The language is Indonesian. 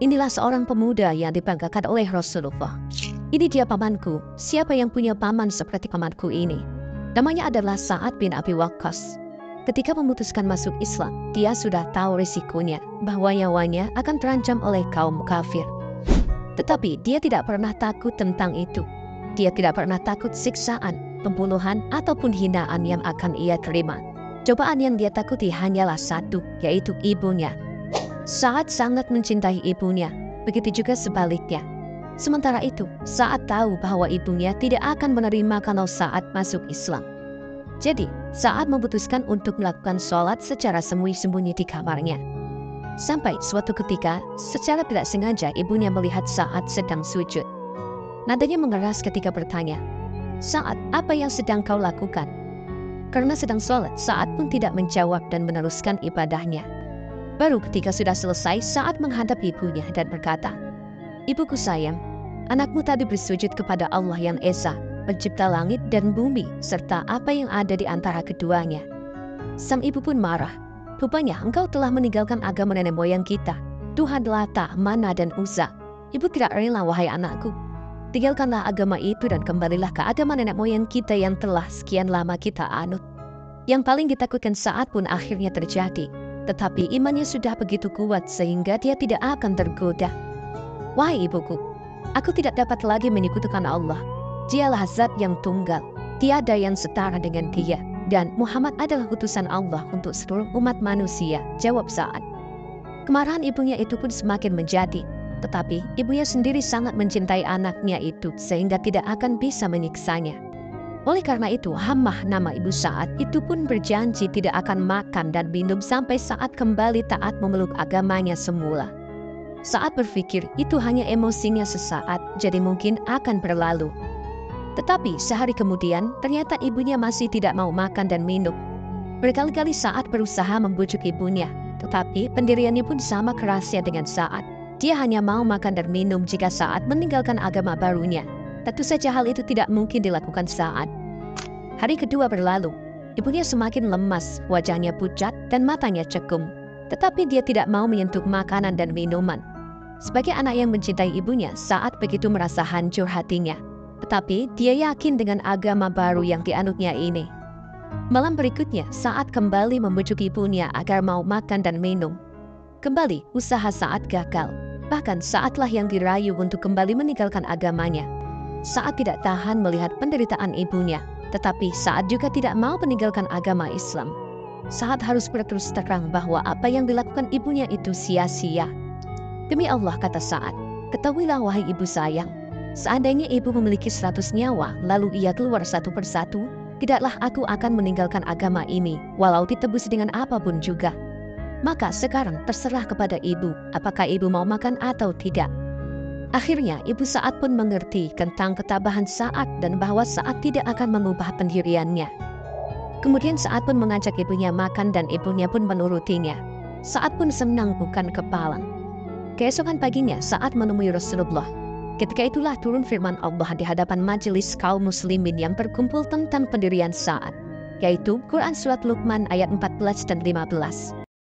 inilah seorang pemuda yang dibanggakan oleh Rasulullah. Ini dia pamanku, siapa yang punya paman seperti pamanku ini? Namanya adalah Sa'ad bin Abi Waqqas. Ketika memutuskan masuk Islam, dia sudah tahu risikonya bahwa nyawanya akan terancam oleh kaum kafir. Tetapi dia tidak pernah takut tentang itu. Dia tidak pernah takut siksaan, pembunuhan, ataupun hinaan yang akan ia terima. Cobaan yang dia takuti hanyalah satu, yaitu ibunya. Sa'ad sangat mencintai ibunya, begitu juga sebaliknya. Sementara itu, Sa'ad tahu bahwa ibunya tidak akan menerima kalau Sa'ad masuk Islam. Jadi, Sa'ad memutuskan untuk melakukan sholat secara sembunyi-sembunyi di kamarnya. Sampai suatu ketika, secara tidak sengaja ibunya melihat Sa'ad sedang sujud. Nadanya mengeras ketika bertanya, "Sa'ad, apa yang sedang kau lakukan?" Karena sedang sholat, Sa'ad pun tidak menjawab dan meneruskan ibadahnya. Baru ketika sudah selesai, Sa'ad menghadap ibunya dan berkata, "Ibuku sayang, anakmu tadi bersujud kepada Allah yang Esa, pencipta langit dan bumi, serta apa yang ada di antara keduanya." Sang ibu pun marah. "Rupanya engkau telah meninggalkan agama nenek moyang kita, Tuhan Lata, Mana, dan Uzza. Ibu tidak rela, wahai anakku. Tinggalkanlah agama itu dan kembalilah ke agama nenek moyang kita yang telah sekian lama kita anut." Yang paling ditakutkan Sa'ad pun akhirnya terjadi. Tetapi imannya sudah begitu kuat sehingga dia tidak akan tergoda. "Wahai ibuku, aku tidak dapat lagi menyekutukan Allah. Dialah zat yang tunggal, tiada yang setara dengan dia. Dan Muhammad adalah utusan Allah untuk seluruh umat manusia," jawab Sa'ad. Kemarahan ibunya itu pun semakin menjadi. Tetapi ibunya sendiri sangat mencintai anaknya itu sehingga tidak akan bisa menyiksanya. Oleh karena itu, Hammah, nama ibu Sa'ad itu pun berjanji tidak akan makan dan minum sampai Sa'ad kembali taat memeluk agamanya semula. Sa'ad berpikir itu hanya emosinya sesaat, jadi mungkin akan berlalu. Tetapi sehari kemudian, ternyata ibunya masih tidak mau makan dan minum. Berkali-kali Sa'ad berusaha membujuk ibunya, tetapi pendiriannya pun sama kerasnya dengan Sa'ad. Dia hanya mau makan dan minum jika Sa'ad meninggalkan agama barunya. Tentu saja hal itu tidak mungkin dilakukan Sa'ad. Hari kedua berlalu, ibunya semakin lemas, wajahnya pucat dan matanya cekung. Tetapi dia tidak mau menyentuh makanan dan minuman. Sebagai anak yang mencintai ibunya, Sa'ad begitu merasa hancur hatinya. Tetapi dia yakin dengan agama baru yang dianutnya ini. Malam berikutnya, Sa'ad kembali membujuk ibunya agar mau makan dan minum. Kembali, usaha Sa'ad gagal. Bahkan Sa'adlah yang dirayu untuk kembali meninggalkan agamanya. Sa'ad tidak tahan melihat penderitaan ibunya, tetapi Sa'ad juga tidak mau meninggalkan agama Islam. Sa'ad harus berterus terang bahwa apa yang dilakukan ibunya itu sia-sia. "Demi Allah," kata Sa'ad, "ketahuilah wahai ibu sayang, seandainya ibu memiliki 100 nyawa, lalu ia keluar satu persatu, tidaklah aku akan meninggalkan agama ini, walau ditebus dengan apapun juga. Maka sekarang terserah kepada ibu, apakah ibu mau makan atau tidak." Akhirnya ibu Sa'ad pun mengerti tentang ketabahan Sa'ad dan bahwa Sa'ad tidak akan mengubah pendiriannya. Kemudian Sa'ad pun mengajak ibunya makan dan ibunya pun menurutinya. Sa'ad pun senang bukan kepalang. Keesokan paginya Sa'ad menemui Rasulullah. Ketika itulah turun firman Allah di hadapan majelis kaum muslimin yang berkumpul tentang pendirian Sa'ad, yaitu Quran Surat Luqman ayat 14 dan 15.